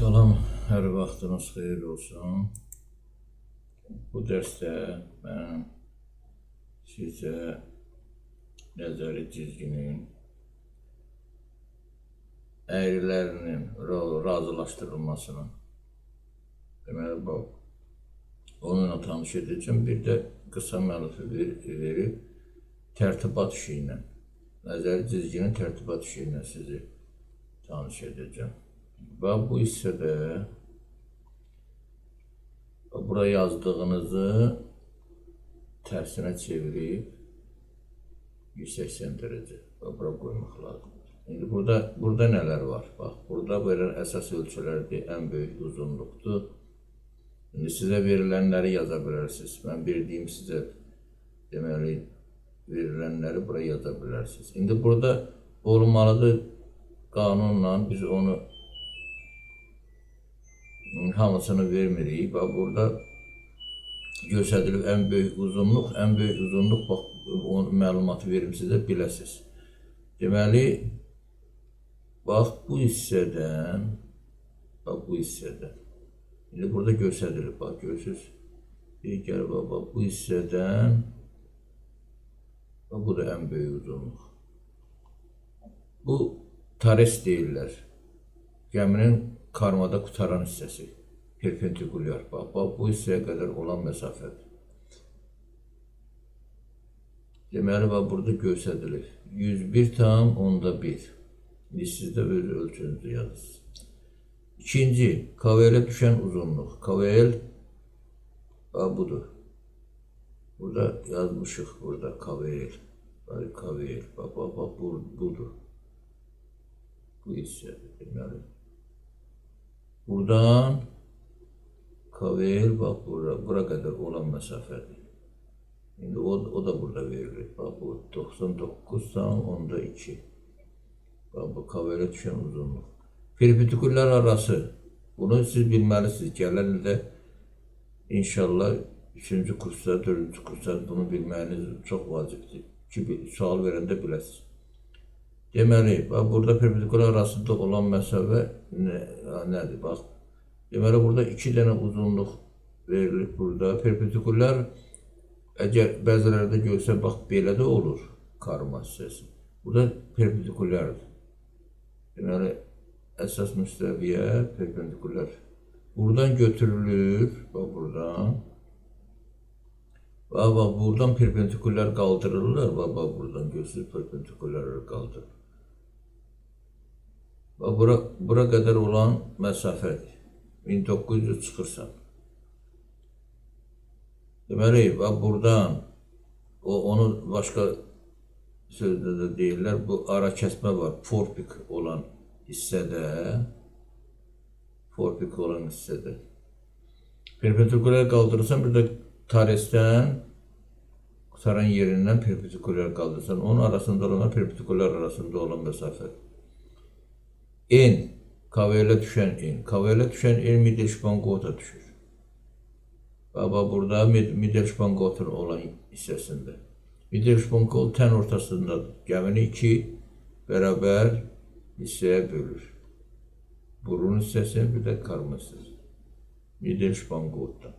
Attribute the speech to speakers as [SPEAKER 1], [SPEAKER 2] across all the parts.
[SPEAKER 1] Salam, hər vaxtınız xeyir olsun. Bu dərsdə mən sizə nəzəri cizginin əyrilərinin razılaşdırılmasını, deməli, onunla tanış edəcəm. Bir də qısa məlumatı verib tərtibat işi ilə, nəzəri cizginin tərtibat işi ilə sizi tanış edəcəm. Və bu hissədə bura yazdığınızı tərsinə çevirib 180 dərəcə və bura qoymaq lazım. İndi burada nələr var? Bax, burada verilən əsas ölçülərdir, ən böyük uzunluqdur. İndi sizə verilənləri yaza bilərsiniz. Mən bildiyim sizə deməli verilənləri bura yaza bilərsiniz. İndi burada olmalıdır qanunla biz onu hamısını vermirik. Bax, burada göstərilib ən böyük uzunluq, bax, o məlumatı verim sizə biləsiniz. Deməli, bax, bu hissədən, indi burada göstərilib, bax, görürsünüz, bax, bu hissədən, bax, bu da ən böyük uzunluq. Bu tares deyirlər, gəminin karmada qutaran hissəsi, perpendikulyar, bax, bu hissəyə qədər olan məsafədir. Deməli, bax, burada göstərilir, 101,1. İndi siz də öz ölçünüzü yazırsınız. İkinci, KVL düşən uzunluq. KVL, bax, budur. Burada yazmışıq, burada KVL. Bax, budur. Bu hissədir, deməli. Buradan KVL, bax, bura qədər olan məsafədir. İndi o da burada verilir. Bax, bu 99,2. Bax, bu KVL düşən uzunluq. Perpendikulyar arası, bunu siz bilməlisiniz. Gələn ildə inşallah 3-cü kursda, 4-cü kursda bunu bilməyiniz çox vacibdir ki, sual verəndə biləsiniz. Deməli, bax, burada perpendikulyar arasında olan məsafə nədir? Bax, deməli, burada 2 dənə uzunluq verilib burada. Perpendikulyar, əgər bəzilərdə görsə, bax, belə də olur karma hissəsi. Burada perpendikulyardır. Deməli, əsas müstəviyə perpendikulyar. Buradan götürülür, bax, buradan. Bax, buradan perpendikulyar qaldırırlar, bax, buradan götürülür, perpendikulyarlar qaldırır. Bura qədər olan məsafədir. 1900 çıxırsan. Deməli, buradan, onu başqa sözdə də deyirlər, bu ara kəsmə var, forpik olan hissədə, perpendikulyar qaldırırsan, bir də taresdən, qutaran yerindən perpendikulyar qaldırırsan, onun arasında olan, perpendikulyar arasında olan məsafədir. N, KVL düşən N. KVL düşən N Middelspann-Gotha düşür. Bax, burada Middelspann-Gotha'nın olan hissəsində. Middelspann-Gotha tən ortasındadır. Gəmini 2 bərabər hissəyə bölür. Burun hissəsini, bir də karma hissəsi. Middelspann-Gotha.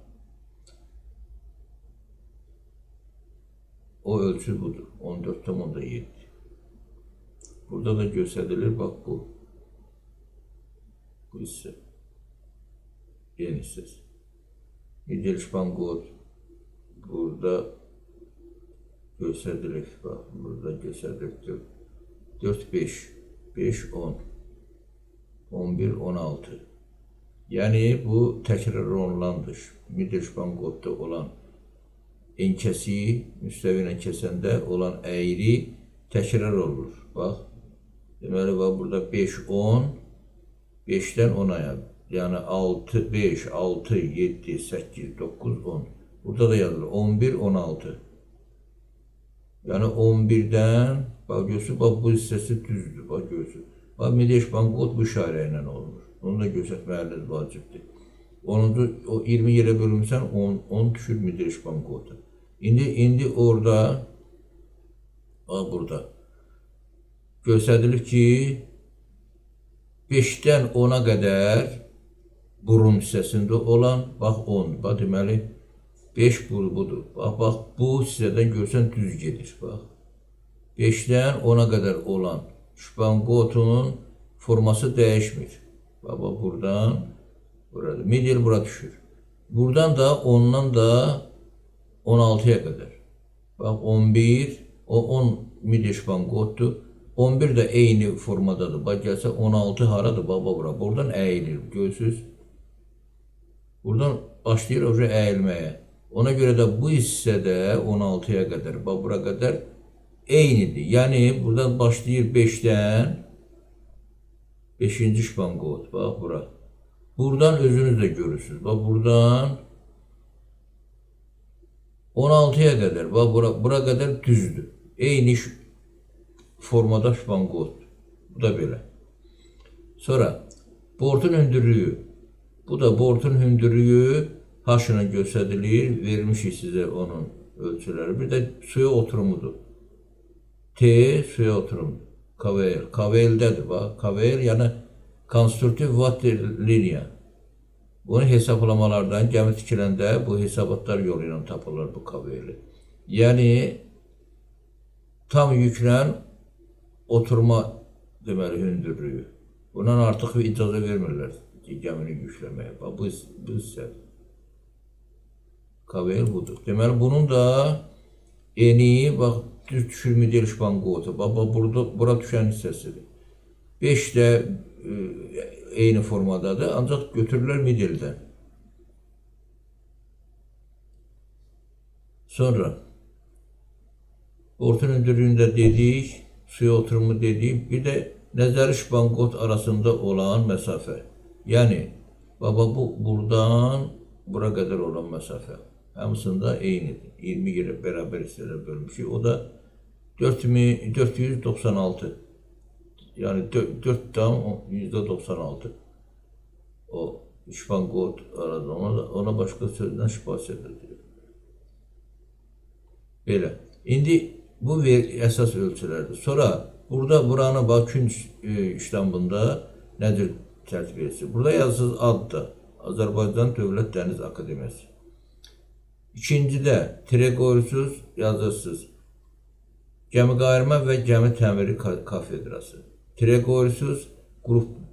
[SPEAKER 1] O ölçü budur. 14,7. Burada da göstərilir, bax, bu. Bu hissə. N hissəsi. Middelspann-Gotha. Burada göstərilir, bax, burada göstərilir. 4, 5, 5, 10, 11, 16. Yəni, bu təkrar olunandır. Middelspann-Gotha olan enkəsi, müstəvi ilə kəsəndə olan əyri təkrar olur. Bax, deməli, burada 5, 10, 5-dən 10-aya, yəni 6, 5, 6, 7, 8, 9, 10. Burada da yazılır, 11, 16. Yəni 11-dən, bax, görürsünüz, bax, bu hissəsi düzdür, bax, görürsünüz. Bax, Middelspann-Gotha bu işarə ilə olunur. Onu da göstərməyiniz vacibdir. O 20 yerə bölünsən, 10 düşür Middelspann-Gotha. İndi orada, bax, burada göstərilir ki, 5-dən 10-a qədər burun hissəsində olan, bax 10, bax deməli 5 budur. Bax, bu hissədən görsən düz gedir, bax. 5-dən 10-a qədər olan şpanqotun forması dəyişmir. Bax, buradan, burada, middle bura düşür. Buradan da 10-dan da 16-ya qədər. Bax, 11, o 10 middle şpanqotdur. 11 də eyni formadadır. Bax, gəlsə 16 haradır, bax, bura. Buradan əyilir, görürsünüz. Buradan başlayır oca əyilməyə. Ona görə də bu hissədə 16-ya qədər, bax, bura qədər eynidir. Yəni, buradan başlayır 5-dən, 5-ci şpanqot, bax, bura. Buradan özünüz də görürsünüz. Bax, buradan 16-ya qədər, bax, bura qədər düzdür. Eyni formada şpanqot. Bu da belə. Sonra, bortun hündürlüyü. Bu da bortun hündürlüyü H-la göstərilir. Vermişik sizə onun ölçüləri. Bir də suya oturumudur. T suya oturumudur. KVL. KVL-dədir, bax. KVL, yəni konstruktiv water liniya. Bunu hesablamalardan gəmi tikiləndə bu hesabatlar yolu ilə tapılır bu KVL-i. Yəni, tam yüklə oturma deməli hündürlüyü. Bundan artıq icazə vermirlər gəmini yükləməyə. Bax, bu hissədir. KVL budur. Deməli, bunun da eni, bax, düz düşür middle şpanqotu. Bax, bura düşən hissəsidir. 5 də eyni formadadır, ancaq götürürlər middle'dən. Sonra, bortun hündürlüyündə dedik, suya oturumu dedik, bir də nəzəri şpanqot arasında olan məsafə. Yəni, baba bu buradan bura qədər olan məsafə. Hamısında eynidir. 20 yerə bərabər hissələr bölmüşük. O da 496. Yəni 4,96. O şpanqot arada. Ona başqa sözdən şipasiya edilir. Belə. İndi bu əsas ölçülərdir. Sonra burada buranı bax künc işlambında nədir tərtib etsin? Burada yazısız adda Azərbaycan Dövlət Dəniz Akademiyası. İkincidə Treqorsuz yazısız Gəmi Qayırma və Gəmi Təmiri Kafedrası. Treqorsuz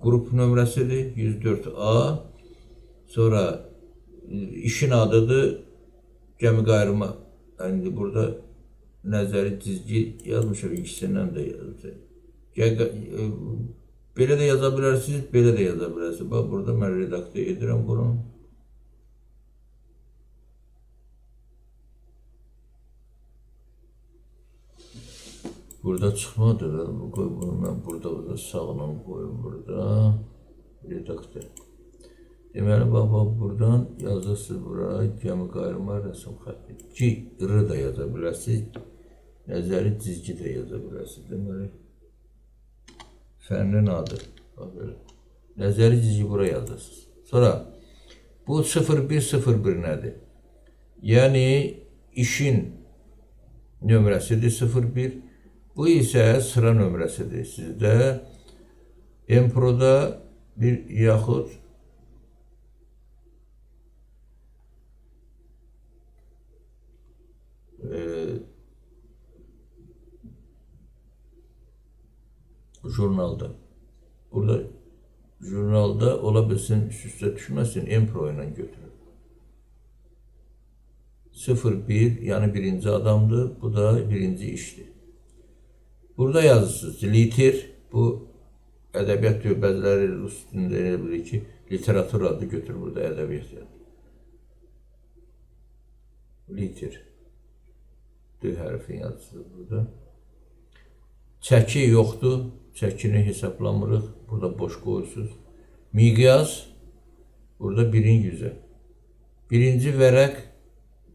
[SPEAKER 1] qrup nömrəsidir 104A. Sonra işin adıdır Gəmi Qayırma. Yəni burada nəzəri cizgi yazmışam, ikisindən də yazmışam. Belə də yaza bilərsiniz, belə də yaza bilərsiniz. Bax, burada mən redaktör edirəm bunu. Burada çıxmadı da, bunu mən burada sağlam qoyum burada. Redaktör. Deməli, bax, buradan yazırsınız bura, Gəmi Qayırma rəsm xətti. Ki, R da yaza bilərsiniz, nəzəri cizgi də yaza bilərsiniz. Deməli, fənnin adı. Nəzəri cizgi bura yazırsınız. Sonra, bu 0101 nədir? Yəni, işin nömrəsidir 01. Bu isə sıra nömrəsidir. Sizdə Empro'da bir yaxud jurnalda. Burada jurnalda ola bilsin, üst-üstə düşməsin, Empro ilə götürür. 01, yəni birinci adamdır, bu da birinci işdir. Burada yazısınız, litir, bu ədəbiyyat diyor, bəziləri üstündə elə bilir ki, literatur adı götür burada ədəbiyyat yazır. Litir. D hərfin yazısıdır burada. Çəki yoxdur, çəkini hesablamırıq, burada boş qoyursuz. Miqyas, burada 1-in 100-ə. Birinci vərəq,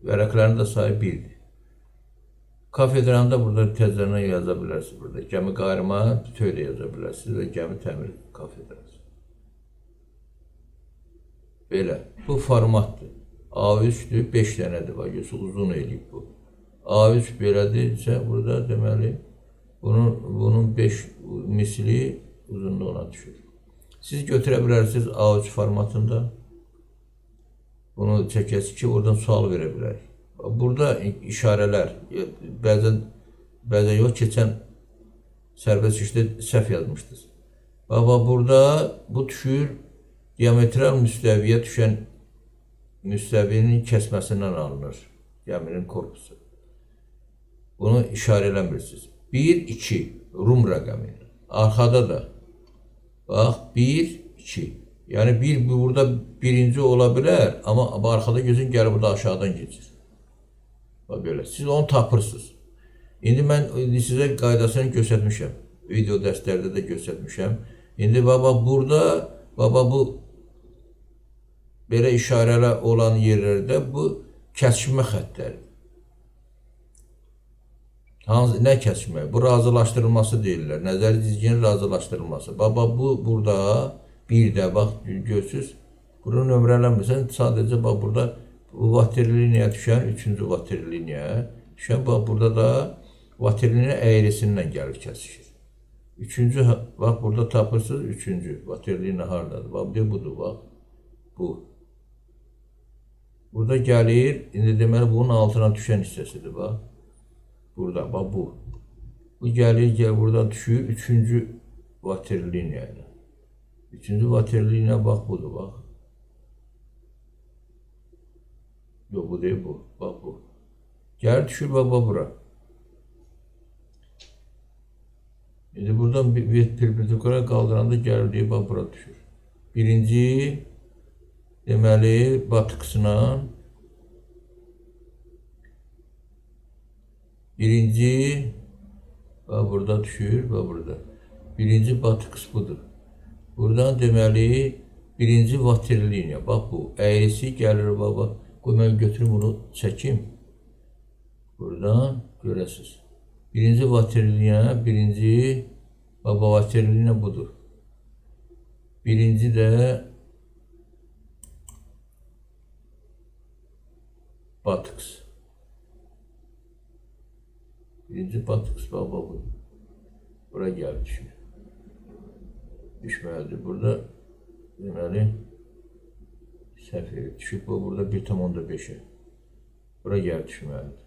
[SPEAKER 1] vərəqlərin də sayı 1-dir. Kafedranı da burada təzələnə yaza bilərsiniz. Burada Gəmi Qayırma bütöv də yaza bilərsiniz və Gəmi Təmir Kafedrası. Belə, bu formatdır. A3-dür, 5 dənədir, bax, uzun eləyib bu. A3 belədirsə, burada deməli, bunun 5 misli uzunluğuna düşür. Siz götürə bilərsiniz A3 formatında. Bunu çəkəsiz ki, oradan sual verə bilərik. Burada işarələr, bəzən yox, keçən sərbəst işdə səhv yazmışdınız. Baba, burada bu düşür diametral müstəviyə düşən müstəvinin kəsməsindən alınır. Gəminin korpusu. Bunu işarə eləmirsiniz. 1, 2, Rum rəqəmi. Arxada da. Bax, 1, 2. Yəni burada birinci ola bilər, amma arxada gözün gəlir burada aşağıdan keçir. Bax belə. Siz onu tapırsınız. İndi mən sizə qaydasını göstərmişəm. Video dərslərdə də göstərmişəm. İndi burada bu belə işarələr olan yerlərdə bu kəsişmə xəttləri. Nə kəsişmə? Bu razılaşdırılması deyirlər. Nəzəri dizginin razılaşdırılması. Bu burada bir də bax görürsüz. Bunu nömrələnmirsən. Sadəcə bax burada vaterliniyaya düşən 3-cü vaterliniyaya düşən. Bax burada da vaterliniya əyrisindən gəlir kəsişir. 3-cü bax burada tapırsınız 3-cü vaterliniya hardadır? Bax budur bax. Bu. Burada gəlir. İndi deməli bunun altına düşən hissəsidir bax. Burada bax bu. Bu gəlir buradan düşür 3-cü vaterliniyaya. 3-cü vaterliniya bax budur, bax. Yox, bu deyil, bu. Bax bu. Gəlir düşür, bax bura. İndi buradan bir perpendikular qaldıranda gəlir deyil, bax bura düşür. Birinci, deməli, batıqsına. Birinci, bax burada düşür, bax burada. Birinci batıqs budur. Buradan deməli, birinci vaterliniya, bax bu, əyrisi gəlir, baba. Qoy, mən götürüm bunu, çəkim. Buradan görəsiniz. Birinci vaterliniya, baba vaterliniya budur. Birinci də batıqs. Birinci batıqs, baba budur. Bura gəlir düşür. Düşməlidir. Burada deməli səhv düşüb burada 1,5'e. Bura gəlib düşməlidir.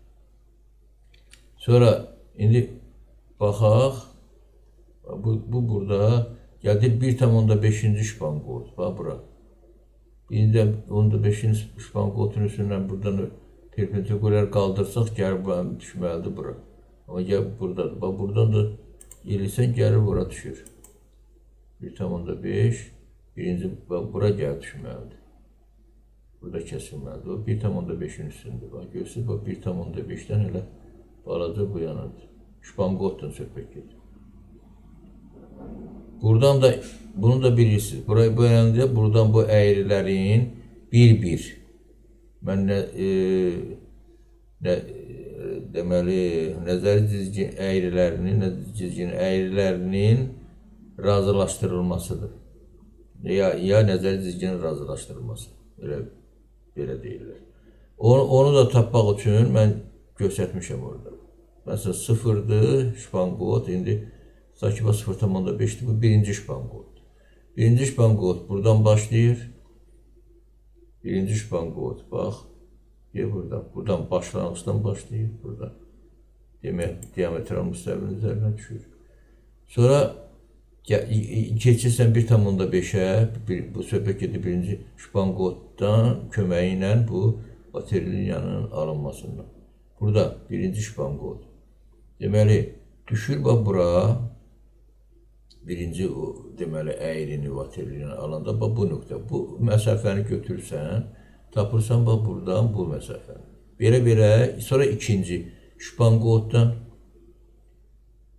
[SPEAKER 1] Sonra indi baxaq. Bu burada gəldi 1,5-ci şpanqot. Bax bura. İndi də 15-ci şpanqotun üstündən buradan perpendikular qaldırsaq gəlib düşməlidir bura. Amma gəlib buradadır. Bax buradan da gəlirsən gəlir bura düşür. 1,5 birinci bura gəlib düşməlidir. Burada kəsilməlidir. O 1,5'in üstündür. Bax görürsünüz, bax 1,5'dən elə balaca bu yanadır. Şpanqotdan söhbət gedir. Buradan da bunu da bilirsiniz. Burayı bu yanında buradan bu əyrilərin bir-bir. Mən deməli nəzəri cizginin əyrilərinin razılaşdırılmasıdır. Ya nəzəri cizginin razılaşdırılması. Belə deyirlər. Onu da tapmaq üçün mən göstərmişəm orada. Məsələn, 0'dır şpanqot, indi Sakiba 0,5'dir, bu birinci şpanqot. Birinci şpanqot buradan başlayır. Birinci şpanqot, bax. Buradan başlanğıçdan başlayır, buradan. Diametral müstəvinin üzərinə düşür. Sonra keçirsən 1,5'e, bu söhbət gedir birinci şpanqotdan köməyi ilə bu vaterliniyanın alınmasından. Burada birinci şpanqot. Deməli, düşür bax bura, birinci deməli əyrini vaterliniyanı alanda bax bu nöqtə. Bu məsafəni götürürsən, tapırsan bax buradan bu məsafəni. Belə, sonra ikinci şpanqotdan,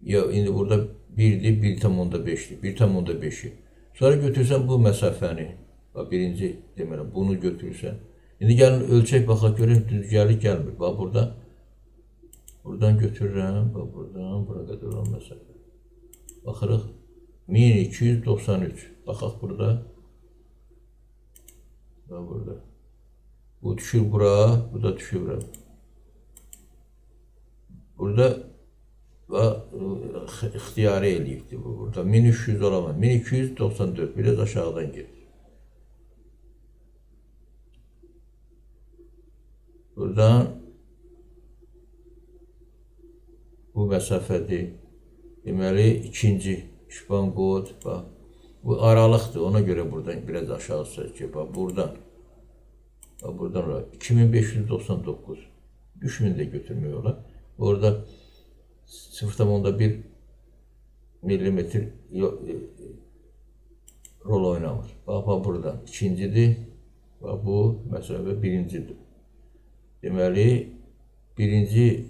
[SPEAKER 1] ya indi burada 1'dir, 1,5'dir, 1,5'i. Sonra götürsən bu məsafəni, bax birinci deməli bunu götürürsən. İndi gəlin ölçək baxaq görək düzgərlik gəlmir. Bax buradan götürürəm, bax buradan bura qədər olan məsafə. Baxırıq 1293. Baxaq burada. Bax burada. Bu düşür bura, bu da düşür bura. Burada ixtiyari eləyibdir bu burada. 1300 olamaz. 1294. Biraz aşağıdan gedir. Buradan bu məsafədir. Deməli, ikinci şipan kod, bax. Bu aralıqdır, ona göre buradan biraz aşağı çəkir. Bax, buradan. Bax, buradan oraya. 2599. 3000 de götürmüyor olar. Orada 0,1 milimetre rol oynamır. Bax, bax buradan. İkincidir. Bax, bu məsafə birincidir. Deməli, birinci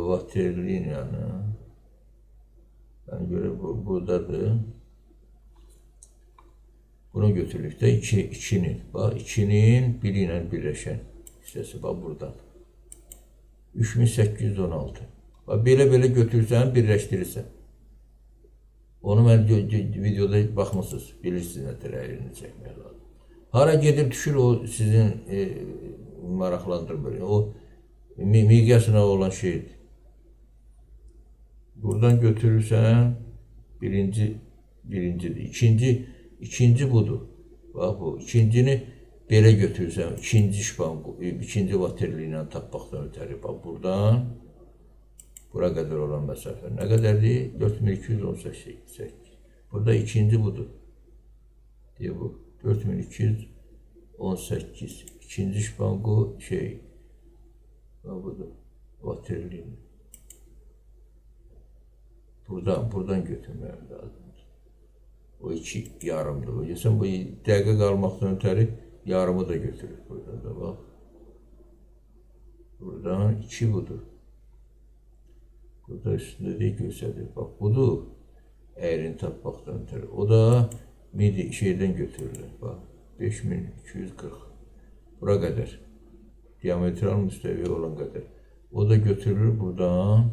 [SPEAKER 1] vaterliniyanı yani göre buradadır. Bunu götürürük de 2'nin. Bak 2'nin 1 ilə birləşən hissəsi bax buradan. 3816. Bak belə götürürsən, birləşdirirsən. Onu mən videoda baxmısınız. Bilirsiniz nə tər əyrini çəkmək lazım. Hara gedib düşür o sizin maraqlandırmır. O miqyasına olan şeydir. Buradan götürürsən birincidir. İkinci budur. Bak bu. İkincini belə götürürsən. İkinci şipan, ikinci vaterli ilə tapmaqdan ötəri. Bak buradan bura qədər olan məsafə nə qədərdir? 4218. Burada ikinci budur. Diye bu. 4218. İkinci şipan bu şey. Bak budur. Vaterli. Buradan götürməyəm lazım. O iki yarımdır. O yüzden bu dəqiqə qalmaqdan ötəri yarımı da götürür. Burada da bak. Buradan iki budur. Burada üstünde de göstərir. Bak budur. Əyrini tapmaqdan ötəri. O da midi şeyden götürülür. Bak 5240. Bura qədər. Diametral müstəvi olan qədər. O da götürülür buradan.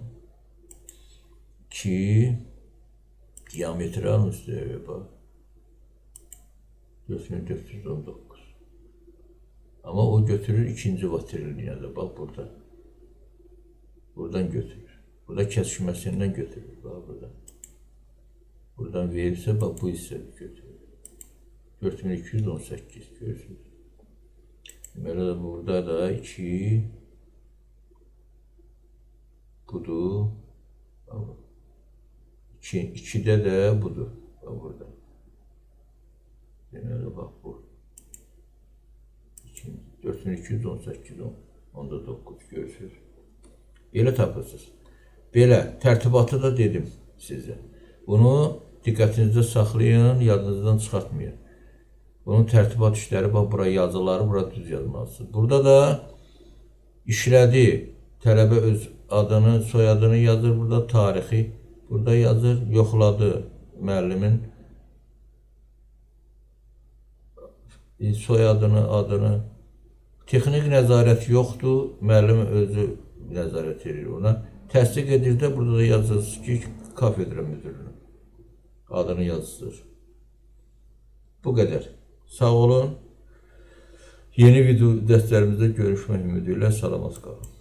[SPEAKER 1] 2 diametral müstəvi bak. 4419. Ama o götürür ikinci vaterliniyada. Bak burada. Buradan götürür. Burada kesişməsindən götürür. Bak burada. Buradan verirse bak bu hissəni götürür. 4218 görürsünüz. Deməli burada da 2 budur. Bak. 2'de de budur. Bak burada. Deməli bak bu. 4218 onda 9 görürsünüz. Belə tapırsınız. Belə tərtibatı da dedim sizə. Bunu diqqətinizdə saxlayın, yadınızdan çıxartmayın. Bunun tərtibat işləri bax bura yazıları bura düz yazmalısınız. Burada da işlədi. Tələbə öz adını, soyadını yazır, burada tarixi burada yazır, yoxladı müəllimin soyadını, adını. Texnik nəzarət yoxdur, müəllim özü nəzarət edir ona. Təsdiq edir də burada da yazırsınız ki, kafedra müdürünün adını yazısınız. Bu qədər. Sağ olun. Yeni video dərslərimizdə görüşmək ümidi ilə salamat qalın.